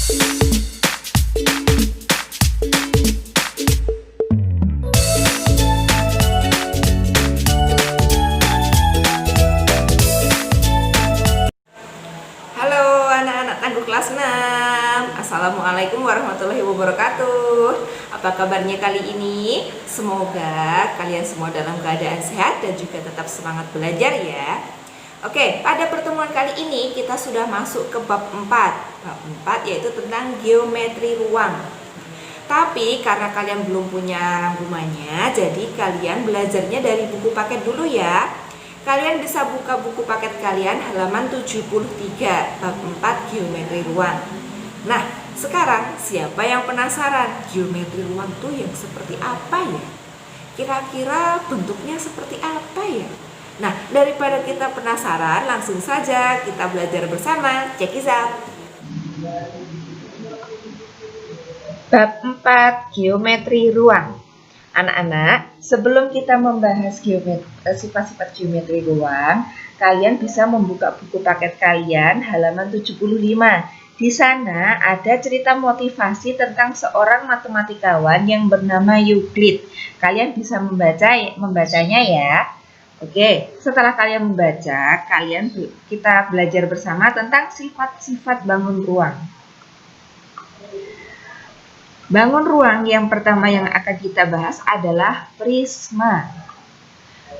Halo anak-anak Tangguh kelas 6. Assalamualaikum warahmatullahi wabarakatuh. Apa kabarnya kali ini? Semoga kalian semua dalam keadaan sehat dan juga tetap semangat belajar ya. Oke, pada pertemuan kali ini kita sudah masuk ke bab 4. Bab 4 yaitu tentang geometri ruang. Tapi karena kalian belum punya rangkumannya, jadi kalian belajarnya dari buku paket dulu ya. Kalian bisa buka buku paket kalian halaman 73 bab 4 geometri ruang. Nah, sekarang siapa yang penasaran geometri ruang tuh yang seperti apa ya? Kira-kira bentuknya seperti apa ya? Nah, daripada kita penasaran, langsung saja kita belajar bersama. Check it out. Bab 4 geometri ruang. Anak-anak, sebelum kita membahas sifat-sifat geometri ruang, kalian bisa membuka buku paket kalian halaman 75. Di sana ada cerita motivasi tentang seorang matematikawan yang bernama Euclid. Kalian bisa membacanya ya. Oke, setelah kalian membaca, kita belajar bersama tentang sifat-sifat bangun ruang. Bangun ruang yang pertama yang akan kita bahas adalah prisma.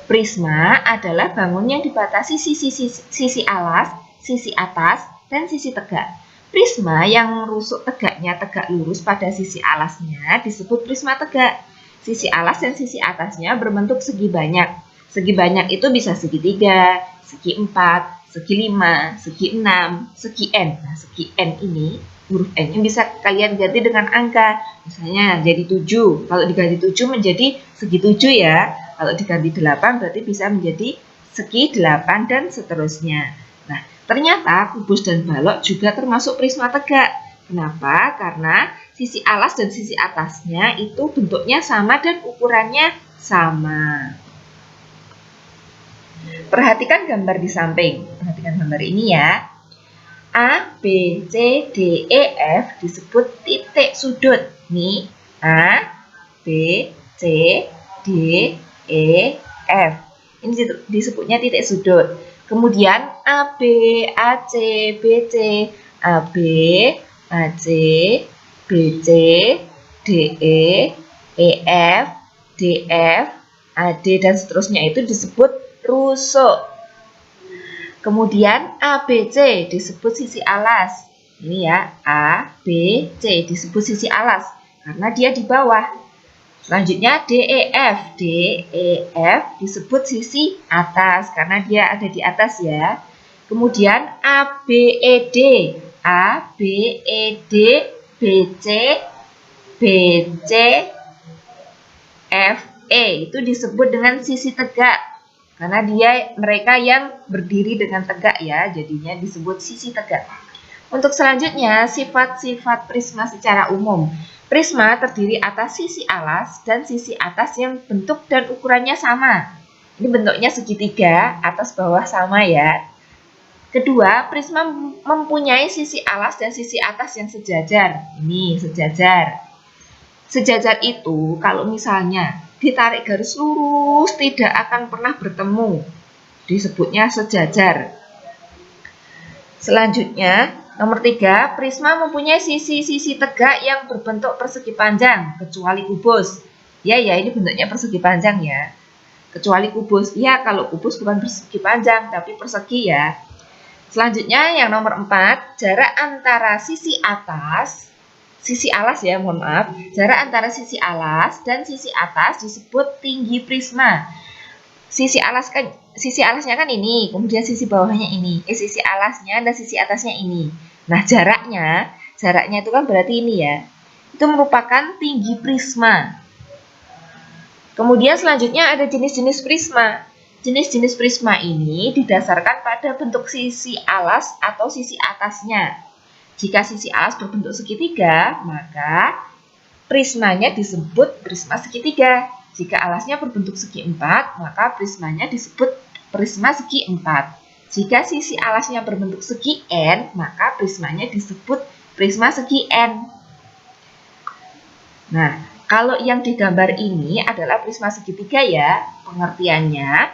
Prisma adalah bangun yang dibatasi sisi alas, sisi atas, dan sisi tegak. Prisma yang rusuk tegaknya tegak lurus pada sisi alasnya disebut prisma tegak. Sisi alas dan sisi atasnya berbentuk segi banyak. Segi banyak itu bisa segitiga, segi 4, segi 5, segi 6, segi n. Nah, segi n ini huruf N-nya bisa kalian ganti dengan angka. Misalnya jadi 7. Kalau diganti 7 menjadi segi 7 ya. Kalau diganti 8 berarti bisa menjadi segi 8 dan seterusnya. Nah, ternyata kubus dan balok juga termasuk prisma tegak. Kenapa? Karena sisi alas dan sisi atasnya itu bentuknya sama dan ukurannya sama. Perhatikan gambar di samping. Perhatikan gambar ini ya. A, B, C, D, E, F disebut titik sudut. Nih, A, B, C, D, E, F. Ini disebutnya titik sudut. Kemudian A, B, A, C, B, C, A, B, A, C, B, C, D, E, E, F, D, F, A, D, dan seterusnya itu disebut rusuk. Kemudian ABC disebut sisi alas. Ini ya, A, B, C disebut sisi alas karena dia di bawah. Selanjutnya DEF. DEF disebut sisi atas karena dia ada di atas ya. Kemudian ABED. ABED, BC, BC, FE itu disebut dengan sisi tegak. Karena mereka yang berdiri dengan tegak ya, jadinya disebut sisi tegak. Untuk selanjutnya, sifat-sifat prisma secara umum. Prisma terdiri atas sisi alas dan sisi atas yang bentuk dan ukurannya sama. Ini bentuknya segitiga, atas bawah sama ya. Kedua, prisma mempunyai sisi alas dan sisi atas yang sejajar. Ini sejajar. Sejajar itu kalau misalnya ditarik garis lurus tidak akan pernah bertemu, disebutnya sejajar. Selanjutnya, nomor 3, prisma mempunyai sisi-sisi tegak yang berbentuk persegi panjang, kecuali kubus. Ya, ini bentuknya persegi panjang ya. Kecuali kubus. Ya, kalau kubus bukan persegi panjang, tapi persegi ya. Selanjutnya, yang nomor 4, jarak antara sisi alas ya, mohon maaf. Jarak antara sisi alas dan sisi atas disebut tinggi prisma. Sisi alasnya kan ini, kemudian sisi bawahnya ini. Sisi alasnya dan sisi atasnya ini. Nah, jaraknya itu kan berarti ini ya. Itu merupakan tinggi prisma. Kemudian selanjutnya ada jenis-jenis prisma. Jenis-jenis prisma ini didasarkan pada bentuk sisi alas atau sisi atasnya. Jika sisi alas berbentuk segitiga, maka prismanya disebut prisma segitiga. Jika alasnya berbentuk segi 4, maka prismanya disebut prisma segi 4. Jika sisi alasnya berbentuk segi N, maka prismanya disebut prisma segi N. Nah, kalau yang digambar ini adalah prisma segitiga ya. Pengertiannya,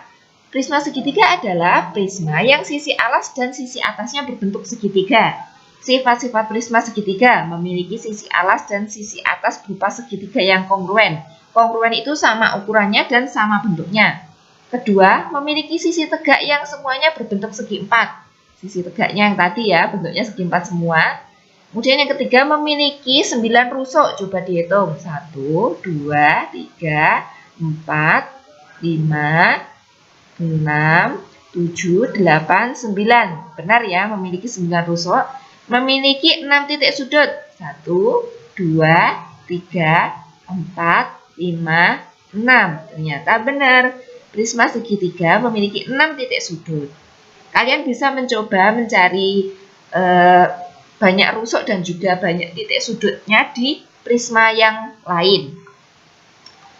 prisma segitiga adalah prisma yang sisi alas dan sisi atasnya berbentuk segitiga. Sifat-sifat prisma segitiga memiliki sisi alas dan sisi atas berupa segitiga yang kongruen. Kongruen itu sama ukurannya dan sama bentuknya. Kedua, memiliki sisi tegak yang semuanya berbentuk segi empat. Sisi tegaknya yang tadi ya, bentuknya segi empat semua. Kemudian yang ketiga, memiliki 9 rusuk. Coba dihitung. 1, 2, 3, 4, 5, 6, 7, 8, 9. Benar ya, memiliki 9 rusuk. Memiliki 6 titik sudut. 1, 2, 3, 4, 5, 6. Ternyata benar. Prisma segitiga memiliki 6 titik sudut. Kalian bisa mencoba mencari banyak rusuk dan juga banyak titik sudutnya di prisma yang lain.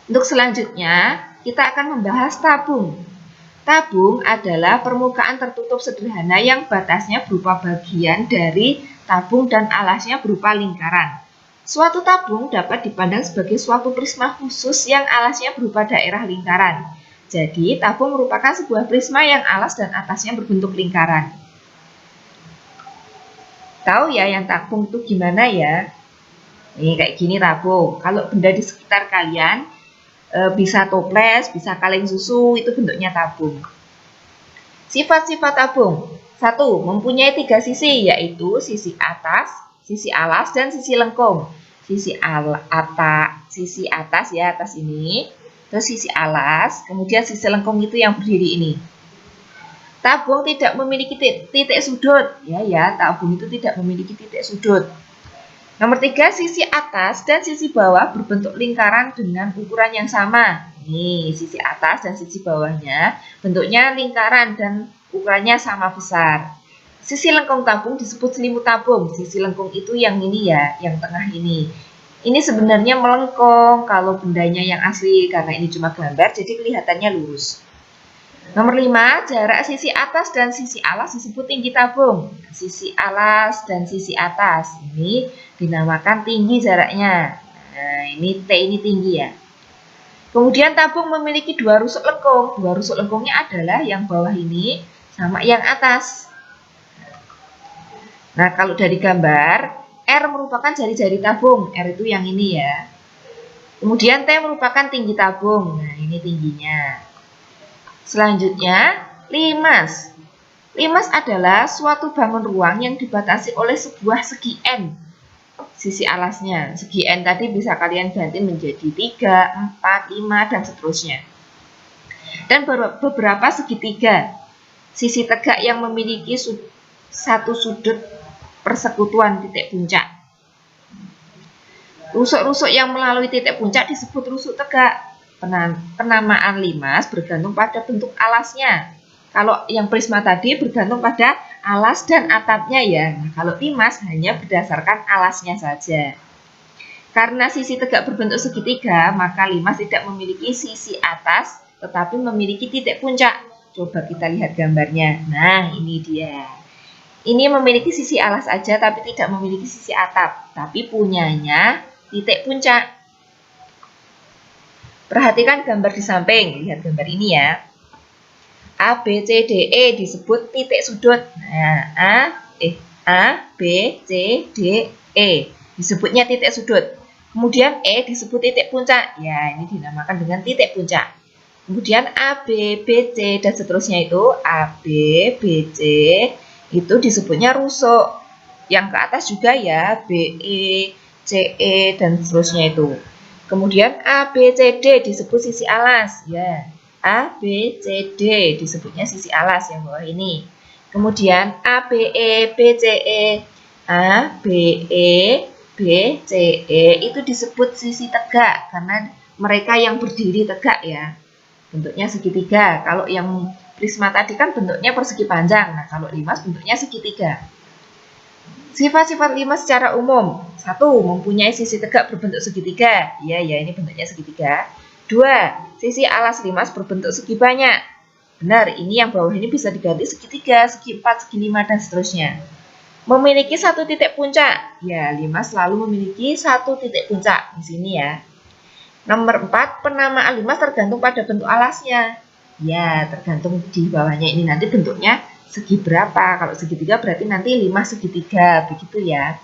Untuk selanjutnya, kita akan membahas tabung. Tabung adalah permukaan tertutup sederhana yang batasnya berupa bagian dari tabung dan alasnya berupa lingkaran. Suatu tabung dapat dipandang sebagai suatu prisma khusus yang alasnya berupa daerah lingkaran. Jadi, tabung merupakan sebuah prisma yang alas dan atasnya berbentuk lingkaran. Tahu ya yang tabung itu gimana ya? Ini kayak gini tabung. Kalau benda di sekitar kalian, bisa toples, bisa kaleng susu, itu bentuknya tabung. Sifat-sifat tabung. 1. Mempunyai 3 sisi, yaitu sisi atas, sisi alas, dan sisi lengkung. Sisi atas ya, atas ini. Terus sisi alas, kemudian sisi lengkung itu yang berdiri ini. Tabung tidak memiliki titik sudut. Ya, tabung itu tidak memiliki titik sudut. Nomor 3, sisi atas dan sisi bawah berbentuk lingkaran dengan ukuran yang sama. Nih, sisi atas dan sisi bawahnya bentuknya lingkaran dan ukurannya sama besar. Sisi lengkung tabung disebut selimut tabung. Sisi lengkung itu yang ini ya, yang tengah ini. Ini sebenarnya melengkung kalau bendanya yang asli, karena ini cuma gambar, jadi kelihatannya lurus. Nomor 5, jarak sisi atas dan sisi alas disebut tinggi tabung. Sisi alas dan sisi atas ini dinamakan tinggi jaraknya. Nah, ini T ini tinggi ya. Kemudian tabung memiliki 2 rusuk lengkung. 2 rusuk lengkungnya adalah yang bawah ini sama yang atas. Nah, kalau dari gambar, R merupakan jari-jari tabung. R itu yang ini ya. Kemudian T merupakan tinggi tabung. Nah, ini tingginya. Selanjutnya, limas. Limas adalah suatu bangun ruang yang dibatasi oleh sebuah segi N. Sisi alasnya. Segi N tadi bisa kalian ganti menjadi 3, 4, 5, dan seterusnya. Dan beberapa segitiga. Sisi tegak yang memiliki satu sudut persekutuan titik puncak. Rusuk-rusuk yang melalui titik puncak disebut rusuk tegak. Penamaan limas bergantung pada bentuk alasnya. Kalau yang prisma tadi bergantung pada alas dan atapnya ya. Nah, kalau limas hanya berdasarkan alasnya saja. Karena sisi tegak berbentuk segitiga, maka limas tidak memiliki sisi atas, tetapi memiliki titik puncak. Coba kita lihat gambarnya. Nah, ini dia. Ini memiliki sisi alas aja, tapi tidak memiliki sisi atap. Tapi punyanya titik puncak. Perhatikan gambar di samping, lihat gambar ini ya. A, B, C, D, E disebut titik sudut. Nah, A, B, C, D, E disebutnya titik sudut. Kemudian E disebut titik puncak. Ya, ini dinamakan dengan titik puncak. Kemudian A, B, B, C, dan seterusnya itu A, B, B, C itu disebutnya rusuk. Yang ke atas juga ya, B, E, C, E, dan seterusnya itu. Kemudian A, B, C, D disebut sisi alas. Ya, A, B, C, D disebutnya sisi alas yang bawah ini. Kemudian A, B, E, B, C, E. A, B, E, B, C, E itu disebut sisi tegak karena mereka yang berdiri tegak ya. Bentuknya segitiga. Kalau yang prisma tadi kan bentuknya persegi panjang. Nah, kalau limas bentuknya segitiga. Sifat-sifat limas secara umum. 1. Mempunyai sisi tegak berbentuk segitiga. Ya, ini bentuknya segitiga. 2. Sisi alas limas berbentuk segi banyak. Benar, ini yang bawah ini bisa diganti segitiga, segi 4, segi 5, dan seterusnya. Memiliki satu titik puncak. Ya, limas selalu memiliki satu titik puncak di sini ya. Nomor 4, penamaan limas tergantung pada bentuk alasnya. Ya, tergantung di bawahnya ini nanti bentuknya segi berapa. Kalau segitiga berarti nanti limas segitiga, begitu ya.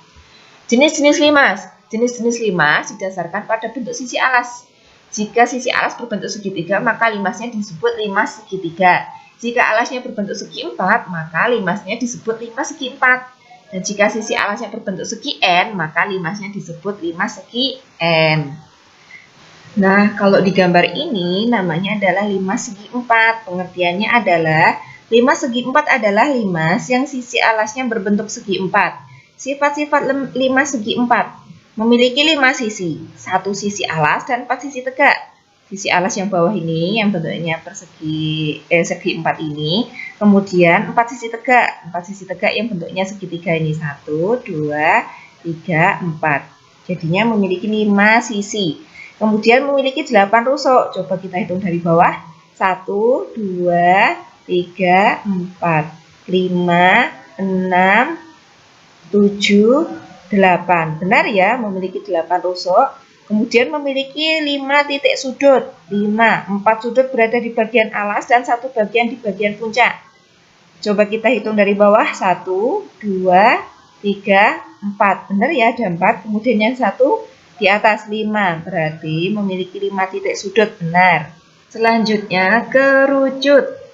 Jenis-jenis limas. Jenis-jenis limas didasarkan pada bentuk sisi alas. Jika sisi alas berbentuk segitiga, maka limasnya disebut limas segitiga. Jika alasnya berbentuk segi empat, maka limasnya disebut limas segi empat. Dan jika sisi alasnya berbentuk segi N, maka limasnya disebut limas segi N. Nah, kalau di gambar ini namanya adalah limas segi empat. Pengertiannya adalah limas segi empat adalah limas yang sisi alasnya berbentuk segi empat. Sifat-sifat limas segi empat memiliki 5 sisi, 1 sisi alas dan 4 sisi tegak. Sisi alas yang bawah ini yang bentuknya segi empat ini, kemudian 4 sisi tegak, 4 sisi tegak yang bentuknya segitiga ini 1, 2, 3, 4. Jadinya memiliki 5 sisi. Kemudian memiliki 8 rusuk. Coba kita hitung dari bawah. 1, 2, 3, 4, 5, 6, 7, 8. Benar ya, memiliki 8 rusuk. Kemudian memiliki 5 titik sudut. 4 sudut berada di bagian alas dan 1 bagian di bagian puncak. Coba kita hitung dari bawah. 1, 2, 3, 4. Benar ya, ada 4. Kemudian yang 1 di atas 5. Berarti memiliki 5 titik sudut. Benar. Selanjutnya, kerucut.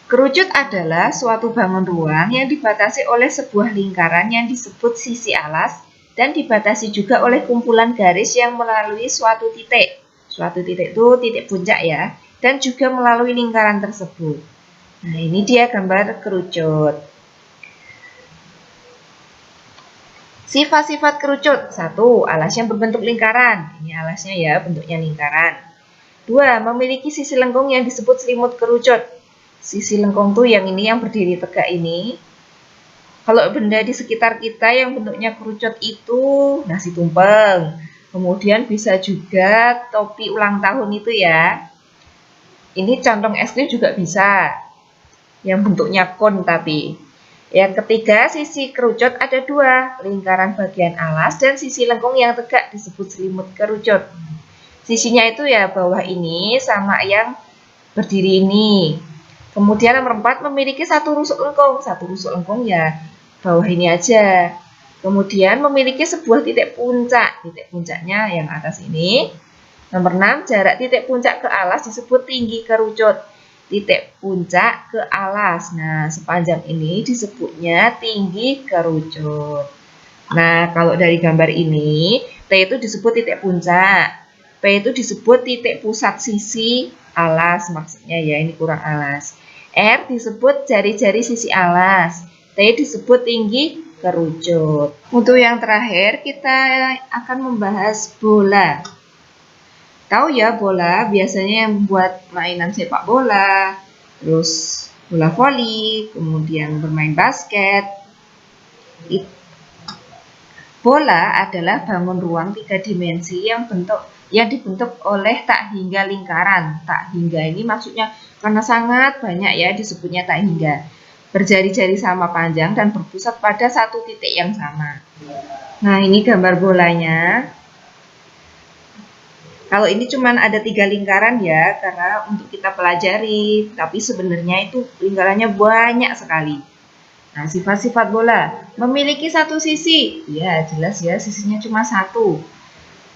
Kerucut adalah suatu bangun ruang yang dibatasi oleh sebuah lingkaran yang disebut sisi alas dan dibatasi juga oleh kumpulan garis yang melalui suatu titik. Suatu titik itu titik puncak ya, dan juga melalui lingkaran tersebut. Nah, ini dia gambar kerucut. Sifat-sifat kerucut. 1. Alasnya berbentuk lingkaran. Ini alasnya ya, bentuknya lingkaran. 2. Memiliki sisi lengkung yang disebut selimut kerucut. Sisi lengkung tuh yang ini yang berdiri tegak ini. Kalau benda di sekitar kita yang bentuknya kerucut itu nasi tumpeng. Kemudian bisa juga topi ulang tahun itu ya. Ini kantong es krim juga bisa. Yang bentuknya kon tapi. Yang ketiga, sisi kerucut ada 2. Lingkaran bagian alas dan sisi lengkung yang tegak disebut selimut kerucut. Sisinya itu ya bawah ini sama yang berdiri ini. Kemudian nomor 4 memiliki 1 rusuk lengkung. 1 rusuk lengkung ya bawah ini aja. Kemudian memiliki sebuah titik puncak. Titik puncaknya yang atas ini. Nomor 6, jarak titik puncak ke alas disebut tinggi kerucut. Titik puncak ke alas. Nah, sepanjang ini disebutnya tinggi kerucut. Nah, kalau dari gambar ini, T itu disebut titik puncak. P itu disebut titik pusat sisi alas, maksudnya ya ini kurang alas. R disebut jari-jari sisi alas. T disebut tinggi kerucut. Untuk yang terakhir kita akan membahas bola. Tahu ya bola biasanya yang buat mainan sepak bola, terus bola voli, kemudian bermain basket. Bola adalah bangun ruang 3 dimensi yang dibentuk oleh tak hingga lingkaran. Tak hingga ini maksudnya karena sangat banyak ya disebutnya tak hingga. Berjari-jari sama panjang dan berpusat pada satu titik yang sama. Nah, ini gambar bolanya. Kalau ini cuma ada 3 lingkaran ya, karena untuk kita pelajari. Tapi sebenarnya itu lingkarannya banyak sekali. Nah, sifat-sifat bola. Memiliki 1 sisi. Ya, jelas ya, sisinya cuma 1.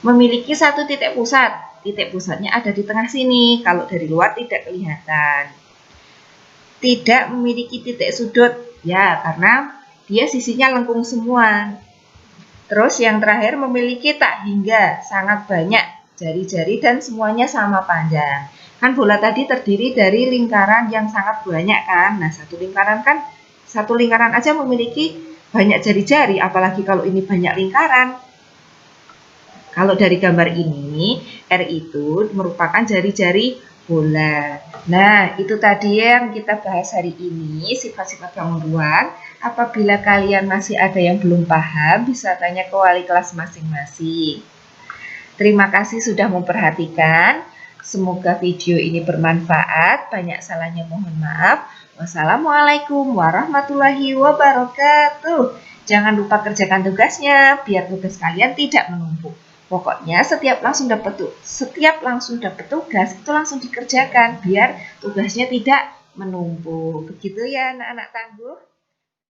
Memiliki 1 titik pusat. Titik pusatnya ada di tengah sini. Kalau dari luar tidak kelihatan. Tidak memiliki titik sudut. Ya, karena dia sisinya lengkung semua. Terus yang terakhir memiliki tak hingga. Sangat banyak jari-jari dan semuanya sama panjang. Kan bola tadi terdiri dari lingkaran yang sangat banyak kan. Nah, satu lingkaran aja memiliki banyak jari-jari. Apalagi kalau ini banyak lingkaran. Kalau dari gambar ini, R itu merupakan jari-jari bola. Nah, itu tadi yang kita bahas hari ini, sifat-sifat bangun ruang. Apabila kalian masih ada yang belum paham, bisa tanya ke wali kelas masing-masing. Terima kasih sudah memperhatikan. Semoga video ini bermanfaat. Banyak salahnya mohon maaf. Wassalamualaikum warahmatullahi wabarakatuh. Jangan lupa kerjakan tugasnya biar tugas kalian tidak menumpuk. Pokoknya setiap langsung dapat tugas itu langsung dikerjakan biar tugasnya tidak menumpuk. Begitu ya anak-anak tangguh.